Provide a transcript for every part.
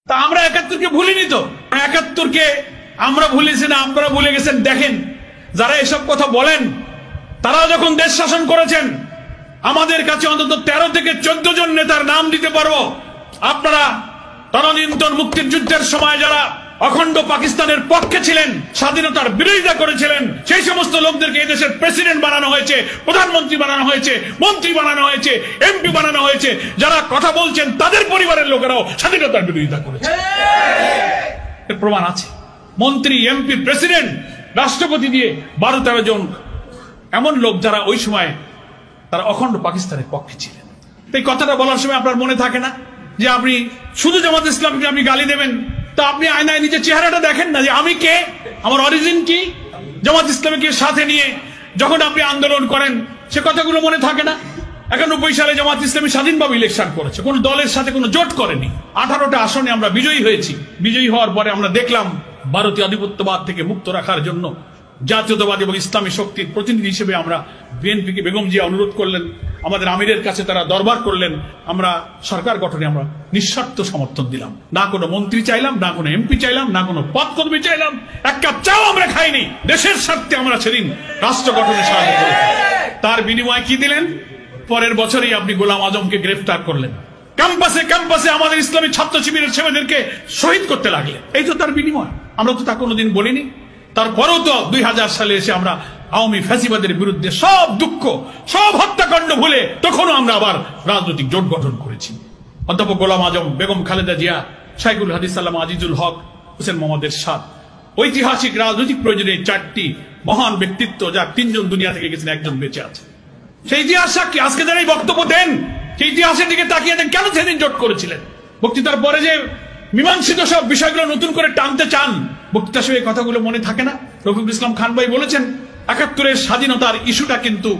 তা আমরা ৭১-কে ভুলিনি তো। ৭১-কে আমরা ভুলেছি না, আপনারা ভুলে গেছেন। দেখেন, যারা এসব কথা বলেন তারা যখন দেশ শাসন করেছেন, আমাদের কাছে অন্তত ১৩ থেকে ১৪ জন নেতার নাম দিতে পারবো। আপনারা তদানীন্তন মুক্তির যুদ্ধের সময় যারা অখণ্ড পাকিস্তানের পক্ষে ছিলেন, স্বাধীনতার বিরোধিতা করেছিলেন, সেই সমস্ত লোকদেরকে এই দেশের প্রেসিডেন্ট বানানো হয়েছে, প্রধানমন্ত্রী বানানো হয়েছে, মন্ত্রী বানানো হয়েছে, এমপি বানানো হয়েছে। যারা কথা বলছেন তাদের পরিবারের লোকেরাও স্বাধীনতার বিরোধিতা করেছে, এর প্রমাণ আছে। মন্ত্রী, এমপি, প্রেসিডেন্ট, রাষ্ট্রপতি দিয়ে ১২-১৩ জন এমন লোক যারা ওই সময় তারা অখণ্ড পাকিস্তানের পক্ষে ছিলেন। এই কথাটা বলার সময় আপনার মনে থাকে না যে আপনি শুধু জামাত ইসলামকে আপনি গালি দেবেন, তা আপনি আয়নায় নিজের চেহারাটা দেখেন না যে আমি কে, আমার অরিজিন কি। জামাত ইসলামকে সাথে নিয়ে যখন আপনি আন্দোলন করেন সে কথাগুলো মনে থাকে না। ৯১ সালে জামাত ইসলামী স্বাধীনভাবে ইলেকশন করেছে, কোন দলের সাথে কোনো জোট করেনি। 18টা আসনে আমরা বিজয়ী হয়েছি। বিজয়ী হওয়ার পরে আমরা দেখলাম ভারতীয় আধিপত্যবাদ থেকে মুক্ত রাখার জন্য জাতীয়তাবাদী এবং ইসলামী শক্তির প্রতিনিধি হিসেবে আমরা বিএনপিকে, বেগম জিয়া অনুরোধ করলেন, আমাদের আমিরের কাছে তারা দরবার করলেন, আমরা সরকার গঠনে আমরা নিঃস্বার্থ সমর্থন দিলাম। না কোনো মন্ত্রী চাইলাম, না কোনো এমপি চাইলাম, না কোনো পদকর্মী চাইলাম, এক কাপ চাও আমরা খাইনি। দেশের স্বার্থে আমরা সেদিন রাষ্ট্র গঠনে সাহায্য করেছি। তার বিনিময়ে কি দিলেন? পরের বছরই আপনি গোলাম আজমকে গ্রেফতার করলেন, ক্যাম্পাসে ক্যাম্পাসে আমাদের ইসলামী ছাত্র শিবিরের ছেলেদেরকে শহীদ করতে লাগলেন। এই তো তার বিনিময়। আমরা তো তা কোনোদিন বলিনি। তারপরেও তো ২০০০ সালে এসে আমরা আওয়ামী ফ্যাসিবাদের বিরুদ্ধে সব দুঃখ, সব হত্যাকাণ্ড ভুলে তখনও আমরা আবার রাজনৈতিক জোট গঠন করেছি। অধ্যাপক গোলাম আজম, বেগম খালেদা জিয়া, শাইখুল হাদিস আল্লামা আজিজুল হক, হোসেন মোহাম্মদ এরশাদ, ঐতিহাসিক রাজনৈতিক প্রয়োজনে ৪টি মহান ব্যক্তিত্ব, যার ৩ জন দুনিয়া থেকে গেছেন, একজন বেঁচে আছে। সেই ইতিহাস সাক্ষী। আজকে যারা এই বক্তব্য দেন, সেই ইতিহাসের দিকে তাকিয়ে দেন, কেন সেদিন জোট করেছিলেন? বক্তৃতার পরে যে মীমাংসিত সব বিষয়গুলো নতুন করে টানতে চান, বক্তৃতার সময় কথাগুলো মনে থাকে না। রফিকুল ইসলাম খান ভাই বলেছেন ৭১-এর স্বাধীনতার ইস্যুটা কিন্তু,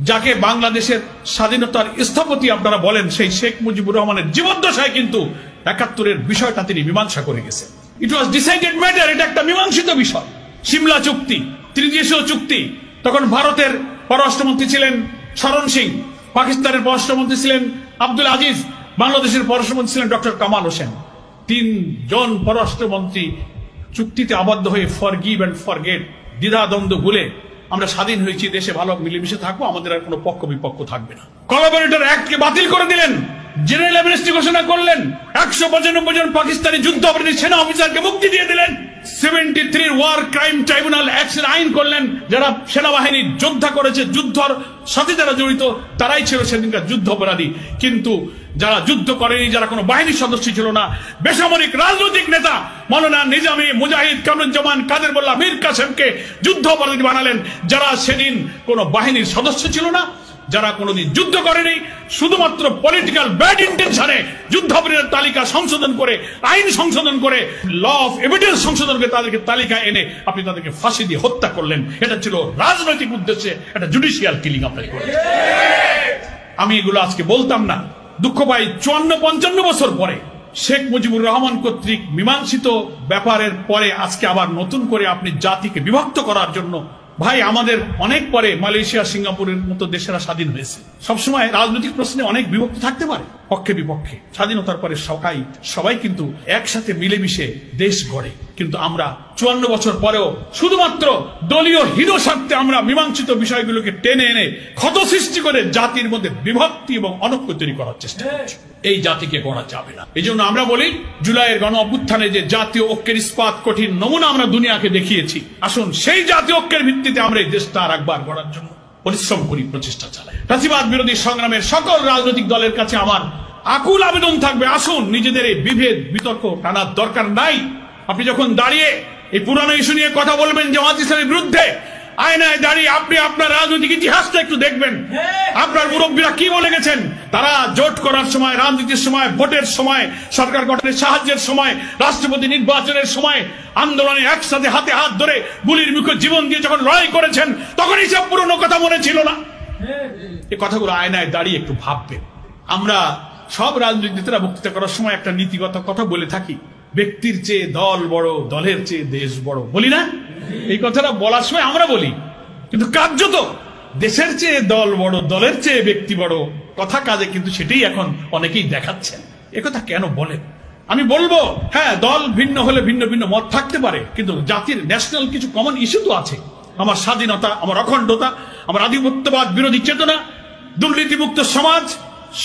যাকে বাংলাদেশের স্বাধীনতার স্থপতি আপনারা বলেন, সেই শেখ মুজিবুর রহমানের জীবদ্দশায় কিন্তু ৭১-এর বিষয়টা তিনি মীমাংসা করে গেছেন। ইট ওয়াজ ডিসাইডেড ম্যাটার। এটা একটা মীমাংসিত বিষয়। সিমলা চুক্তি, ত্রিদেশীয় চুক্তি, তখন ভারতের পররাষ্ট্রমন্ত্রী ছিলেন শরণ সিং, পাকিস্তানের পররাষ্ট্রমন্ত্রী ছিলেন আব্দুল আজিজ, বাংলাদেশের পররাষ্ট্রমন্ত্রী ছিলেন ডক্টর কামাল হোসেন। ৩ জন পররাষ্ট্রমন্ত্রী চুক্তিতে আবদ্ধ হয়ে ফরগিভ এন্ড ফরগেট, দ্বিধাদ্বন্দ্ব ভুলে আমরা স্বাধীন হয়েছি, দেশে ভালো মিলেমিশে থাকবো, আমাদের আর কোনো পক্ষ বিপক্ষ থাকবে না। কোলাবরেটর অ্যাক্টকে বাতিল করে দিলেন, জেনারেল অ্যামনেস্টি ঘোষণা করলেন, ১৯৫ জন পাকিস্তানি যুদ্ধ অপরাধী সেনা অফিসারকে মুক্তি দিয়ে দিলেন। 73 ওয়ার ক্রাইম ট্রাইব্যুনাল অ্যাক্টের আইন করলেন। যারা সেনাবাহিনীর যোদ্ধা করেছে, যুদ্ধর সাথে যারা জড়িত, তারাই ছিল সেদিনকার যুদ্ধ অপরাধী। কিন্তু যারা যুদ্ধ করেনি, যারা কোনো বাহিনীর সদস্য ছিল না, বেসামরিক রাজনৈতিক নেতা মৌলানা নিজামী, মুজাহিদ, কামরুজ্জামান, কাদের মোল্লা, মীর কাসেমকে যুদ্ধ অপরাধী বানালেন, যারা সেদিন কোনো বাহিনীর সদস্য ছিল না, যারা কোনোদিন যুদ্ধ করেনি, শুধুমাত্র পলিটিক্যাল ব্যাড ইন্টেনশনে যুদ্ধাপরাধীর তালিকা সংশোধন করে, আইন সংশোধন করে, ল অফ এভিডেন্স সংশোধন করে তাদেরকে তালিকা এনে আপনি তাদেরকে ফাঁসি দিয়ে হত্যা করলেন। এটা ছিল রাজনৈতিক উদ্দেশ্যে একটা জুডিশিয়াল কিলিং আপনারা করলেন। আমি এগুলো আজকে বলতাম না। দুঃখ পাই ৫৪ বছর পরে শেখ মুজিবুর রহমান কর্তৃক মীমাংসিত ব্যাপারের পরে আজকে আবার নতুন করে আপনি জাতিকে বিভক্ত করার জন্য, ভাই আমাদের অনেক পরে মালয়েশিয়া, সিঙ্গাপুরের মতো দেশেরা স্বাধীন হয়েছে। সবসময় রাজনৈতিক প্রশ্নে অনেক বিভক্তি থাকতে পারে, পক্ষে বিপক্ষে। স্বাধীনতার পরে সবাই কিন্তু একসাথে মিলেমিশে দেশ গড়ে। কিন্তু আমরা ৫৪ বছর পরেও শুধুমাত্র দলীয় হিরো স্বার্থে আমরা মীমাংসিত বিষয়গুলোকে টেনে এনে ক্ষত সৃষ্টি করে জাতির মধ্যে বিভক্তি এবং অনৈক্য তৈরি করার চেষ্টা করছি। এই জাতিকে গড়া যাবে না। এই জন্য আমরা বলি, জুলাইয়ের গণ অভ্যুত্থানে যে জাতীয় ঐক্যের ইস্পাত কঠিন নমুনা আমরা দুনিয়াকে দেখিয়েছি, আসুন সেই জাতীয় ঐক্যের ভিত্তিতে আমরা এই দেশটা আর একবার গড়ার জন্য পরিশ্রম করি, প্রচেষ্টা চালাই। ফ্যাসিবাদ বিরোধী সংগ্রামের সকল রাজনৈতিক দলের কাছে আমার আকুল আবেদন থাকবে, আসুন নিজেদের এই বিভেদ বিতর্ক টানার দরকার নাই। আপনি যখন দাঁড়িয়ে এই পুরানো ইস্যু নিয়ে কথা বলবেন জামাত ইসলামের বিরুদ্ধে, আয়নায় দাঁড়িয়ে আপনি আপনার রাজনৈতিক ইতিহাসটা একটু দেখবেন। আপনার মুরব্বীরা কি বলে গেছেন? তারা জোট করার সময়, রাজনীতির সময়, ভোটের সময়, সরকার গঠনের সাহায্যের সময়, রাষ্ট্রপতি নির্বাচনের সময়, আন্দোলনে একসাথে হাতে হাত ধরে গুলির মুখে জীবন দিয়ে যখন লড়াই করেছেন, তখন এইসব পুরনো কথা মনে ছিল না। এই কথাগুলো আয়নায় দাঁড়িয়ে একটু ভাববেন। আমরা সব রাজনৈতিক নেতারা বক্তৃতা করার সময় একটা নীতিগত কথা বলে থাকি, ব্যক্তির চেয়ে দল বড়, দলের চেয়ে দেশ বড়, বলি না? এই কথাটা বলার সময় আমরা বলি, কিন্তু কার্যত দেশের চেয়ে দল বড়, দলের চেয়ে ব্যক্তি বড়, কথা কাজে কিন্তু সেটাই এখন অনেকেই দেখাচ্ছেন। একথা কেন বলেন? আমি বলবো হ্যাঁ, দল ভিন্ন হলে ভিন্ন ভিন্ন মত থাকতে পারে, কিন্তু জাতির ন্যাশনাল কিছু কমন ইস্যু তো আছে। আমার স্বাধীনতা, আমার অখণ্ডতা, আমার আধিপত্যবাদ বিরোধী চেতনা, দুর্নীতিমুক্ত সমাজ,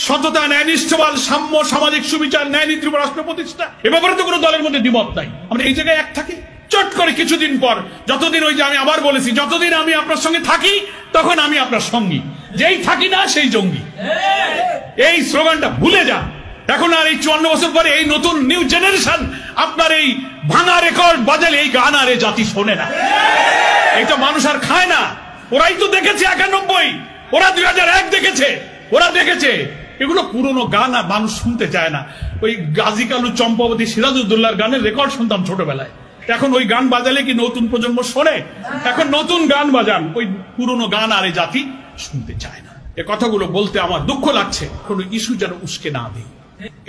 সততা, ন্যায়নিষ্ঠবাদ, সাম্য, সামাজিক সুবিচার, ন্যায় নীতি রাষ্ট্র প্রতিষ্ঠা। এ ব্যাপারে তো কোনো দলের মধ্যে দ্বিমত নাই। আমরা এই জায়গায় এক থাকি। চট করে কিছুদিন পর, যতদিন, ওই যে আমি আবার বলেছি, যতদিন আমি আপনার সঙ্গে থাকি তখন আমি আপনার সঙ্গী, যেই থাকি না সেই জঙ্গি। এই স্লোগানটা ভুলে যান। এখন আর এই 54 বছর পরে এই নতুন নিউ জেনারেশন আপনার এই ভাঙা রেকর্ড বাজালে এই গান আর এই জাতি শোনে না। এটা মানুষ আর খায় না। ওরাই তো দেখেছে 91, ওরা 2001 দেখেছে, ওরা দেখেছে। এগুলো পুরনো গান আর মানুষ শুনতে চায় না। ওই গাজী কালু, চম্পাবতী, সিরাজউদ্দৌলার গানের রেকর্ড শুনতাম ছোটবেলায়। এখন ওই গান বাজালে কি নতুন প্রজন্ম শোনে? এখন নতুন গান বাজান, ওই পুরনো গান আর এই জাতি শুনতে চায় না। এ কথাগুলো বলতে আমার দুঃখ লাগছে। কোনো ইস্যু যেন উস্কে না দিই,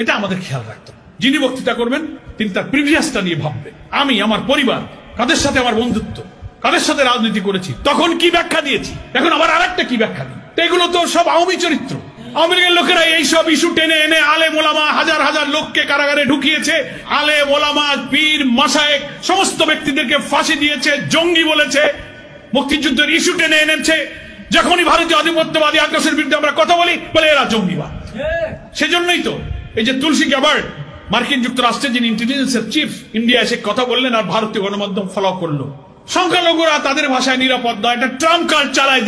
এটা আমাদের খেয়াল রাখতে হবে। যিনি বক্তৃতা করবেন তিনি তার প্রিভিয়াসটা নিয়ে ভাববেন। আমি, আমার পরিবার, কাদের সাথে আমার বন্ধুত্ব, কাদের সাথে রাজনীতি করেছি, তখন কি ব্যাখ্যা দিয়েছি, এখন আবার আরেকটা কি ব্যাখ্যা দিই। এগুলো তো সব আওয়ামী চরিত্র। আওয়ামী লীগের লোকেরা এইসব ইস্যু টেনে এনে আলেম ওলামা, হাজার হাজার লোককে কারাগারে ঢুকিয়েছে। আলেম ওলামা, পীর, মাশায়েখ সমস্ত ব্যক্তিদেরকে ফাঁসি দিয়েছে, জঙ্গি বলেছে, মুক্তিযুদ্ধের ইস্যু টেনে এনেছে। যখনই ভারতীয় আধিপত্যবাদী আগ্রাসের বিরুদ্ধে আমরা কথা বলি, বলে এরা জঙ্গিবাদ। সেজন্যই তো এই যে তুলসী গ্যাবার্ড, মার্কিন যুক্তরাষ্ট্রের যিনি ইন্টেলিজেন্সের চিফ, ইন্ডিয়া এসে কথা বললেন আর ভারতীয় গণমাধ্যম ফলো করলো। সংখ্যালঘুরা তাদের ভাষায় নিরাপদ নয়, একটা ট্রাম্প কার্ড চালায়